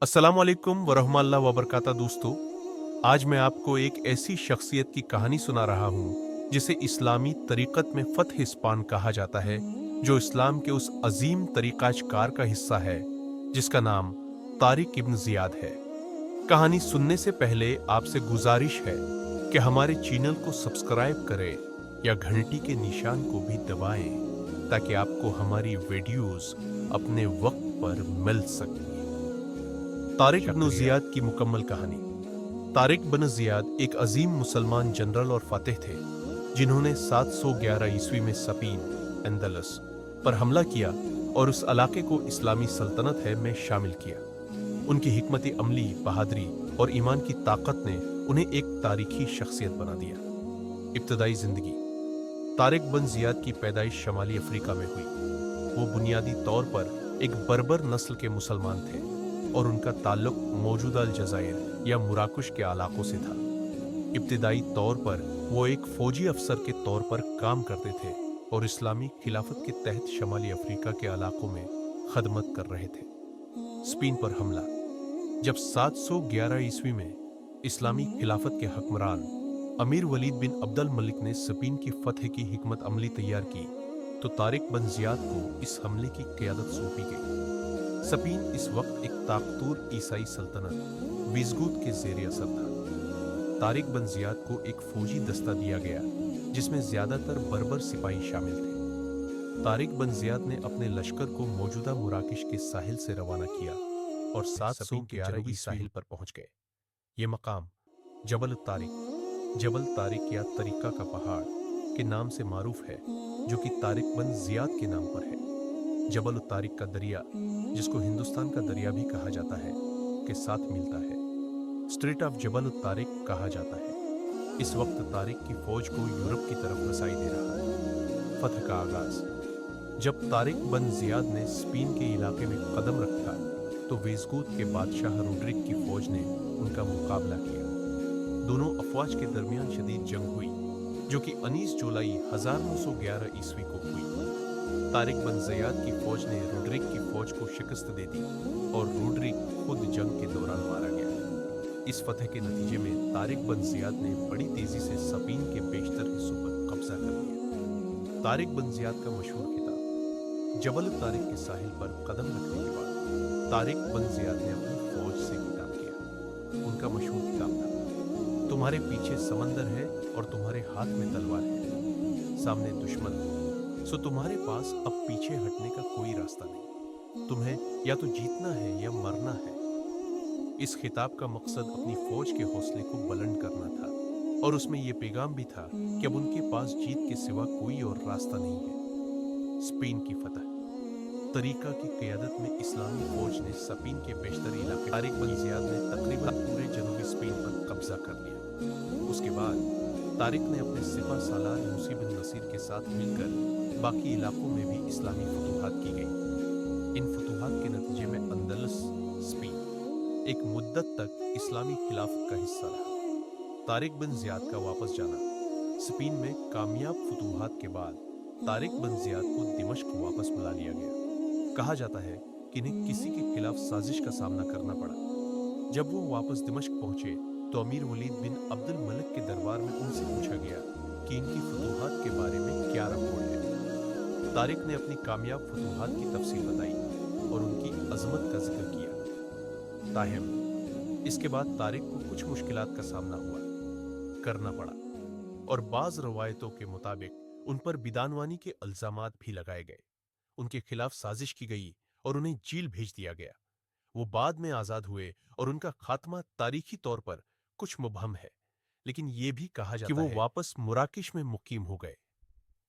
अस्सलाम वालेकुम वरहमतुल्लाहि वबरकातुहू दोस्तों। आज मैं आपको एक ऐसी शख्सियत की कहानी सुना रहा हूँ जिसे इस्लामी तरीक़त में फ़त्ह इस्पान कहा जाता है, जो इस्लाम के उस अजीम तरीक़ाकार का हिस्सा है जिसका नाम तारिक इब्न ज़ियाद है। कहानी सुनने से पहले आपसे गुजारिश है कि हमारे चैनल को सब्सक्राइब करें या घंटी के निशान को भी दबाएं ताकि आपको हमारी वीडियोस अपने वक्त पर मिल सकें। तारिक बिन ज़ियाद की मुकम्मल कहानी। तारिक बिन ज़ियाद एक अजीम मुसलमान जनरल और फ़ातिह थे जिन्होंने 711 ईस्वी में स्पेन एंदलस पर हमला किया और उस इलाके को इस्लामी सल्तनत है में शामिल किया। उनकी हिकमत अमली, बहादुरी और ईमान की ताकत ने उन्हें एक तारीखी शख्सियत बना दिया। इब्तदाई ज़िंदगी। तारिक बिन ज़ियाद की पैदाइश शमाली अफ्रीका में हुई। वो बुनियादी तौर पर एक बर्बर नस्ल के मुसलमान थे और उनका ताल्लुक मौजूदा अलजायर या मुराकुश के इलाकों से था। इब्तदाई तौर पर वो एक फौजी अफसर के तौर पर काम करते थे और इस्लामी खिलाफत के तहत शमाली अफ्रीका के इलाकों में खदमत कर रहे थे। स्पेन पर हमला। जब 711 ईस्वी में इस्लामी खिलाफत के हुक्मरान अमीर वलीद बिन अब्दुल मलिक ने स्पेन की फतह की हिकमत अमली तैयार की तो तारिक बिन ज़ियाद को इस हमले की क़यादत सौंपी गई। स्पेन इस वक्त एक ताकतवर ईसाई सल्तनत विज़गूत के ज़ेर असर था। तारिक बिन ज़ियाद को एक फौजी दस्ता दिया गया जिसमें ज़्यादातर बर्बर सिपाही शामिल थे। तारिक बिन ज़ियाद ने अपने लश्कर को मौजूदा मुराकिश के साहिल से रवाना किया और 711 साहिल पर पहुंच गए। ये मकाम जबल तारिक या तरीका का पहाड़ के नाम से मारूफ है, जो कि तारिक बिन ज़ियाद के नाम पर है। जबल तारिक का दरिया, जिसको हिंदुस्तान का दरिया भी कहा जाता है, के साथ मिलता है। स्ट्रेट ऑफ जबल तारिक कहा जाता है। इस वक्त तारिक की फौज को यूरोप की तरफ रसाई दे रहा है। फतह का आगाज। जब तारिक बिन ज़ियाद ने स्पेन के इलाके में कदम रखा तो विज़गूत के बादशाह रोड्रिक की फौज ने उनका मुकाबला किया। दोनों अफवाज के दरमियान शदीद जंग हुई, जो कि 19 जुलाई 1911 ईस्वी को हुई। तारिक बिन ज़ियाद की फौज ने रोड्रिक की फौज को शिकस्त दे दी और रोड्रिक खुद जंग के दौरान मारा गया। इस फतह के नतीजे में तारिक बिन ज़ियाद ने बड़ी तेजी से स्पेन के बेशतर हिस्सों पर कब्जा कर लिया। तारिक बिन ज़ियाद का मशहूर खिताब। जबल तारिक के साहिल पर कदम रखने के बाद तारिक बिन ज़ियाद ने अपनी फौज से खिताब किया। उनका मशहूर खिताब था, तुम्हारे पीछे समंदर है और तुम्हारे हाथ में तलवार है, सामने दुश्मन, सो तुम्हारे पास अब पीछे हटने का कोई रास्ता नहीं। तुम्हें या तो जीतना है या मरना है। इस खिताब का मकसद अपनी फौज के हौसले को बुलंद करना था और उसमें यह पैगाम भी था कि अब उनके पास जीत के सिवा कोई और रास्ता नहीं है। स्पेन की फतह। तरीका की क़यादत में इस्लामी फौज ने स्पेन के बेशतर इलाके तारिक बिन ज़ियाद ने तकरीबन पूरे जनूबी स्पेन पर कब्जा कर लिया। उसके बाद तारिक ने अपने सिपा सालार मूसी बिन नसीर के साथ मिलकर बाकी इलाकों में भी इस्लामी फतूहात की गई। इन फतूहात के नतीजे में अंदलस स्पेन एक मुद्दत तक इस्लामी खिलाफत का हिस्सा रहा। तारिक बिन ज़ियाद का वापस जाना। स्पेन में कामयाब फतूहात के बाद तारिक बिन ज़ियाद को दिमश्क वापस बुला लिया गया। कहा जाता है कि इन्हें किसी के खिलाफ साजिश का सामना करना पड़ा। जब वो वापस दिमश्क पहुंचे तो अमीर वलीद बिन अब्दुल मलिक के दरबार में उनसे पूछा गया कि इनकी फतूहात के बारे में क्या रिपोर्ट है। तारिक ने अपनी कामयाब फतूहात की तफसील बताई और उनकी अजमत का जिक्र किया। ताहम इसके बाद तारिक को कुछ मुश्किलात का सामना करना पड़ा और बाज़ रवायतों के मुताबिक उन पर बिदानवानी के इल्जामात भी लगाए गए। उनके खिलाफ साजिश की गई और उन्हें जेल भेज दिया गया। वो बाद में आज़ाद हुए और उनका खात्मा तारीखी तौर पर कुछ मुबहम है, लेकिन ये भी कहा जाता है कि वो वापस मुराकिश में मुकीम हो गए।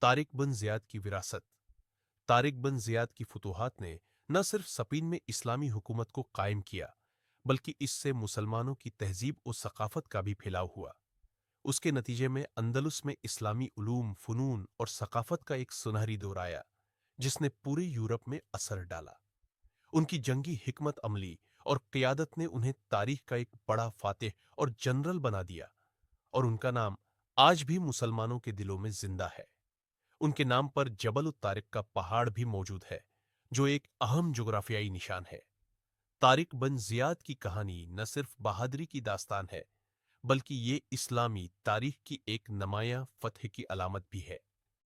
तारिक बिन ज़ियाद की विरासत। तारिक बिन ज़ियाद की फतूहात ने न सिर्फ स्पेन में इस्लामी हुकूमत को कायम किया, बल्कि इससे मुसलमानों की तहजीब और सकाफत का भी फैलाव हुआ। उसके नतीजे में अंदलुस में इस्लामी उलूम, फ़नून और सकाफत का एक सुनहरी दौर आया, जिसने पूरे यूरोप में असर डाला। उनकी जंगी हिकमत अमली और क़यादत ने उन्हें तारीख का एक बड़ा फातिह और जनरल बना दिया और उनका नाम आज भी मुसलमानों के दिलों में जिंदा है। उनके नाम पर जबल तारिक का पहाड़ भी मौजूद है, जो एक अहम जोग्राफियाई निशान है। طارق بن زیاد کی کہانی نہ صرف بہادری کی داستان ہے بلکہ یہ اسلامی تاریخ کی ایک نمایاں فتح کی علامت بھی ہے۔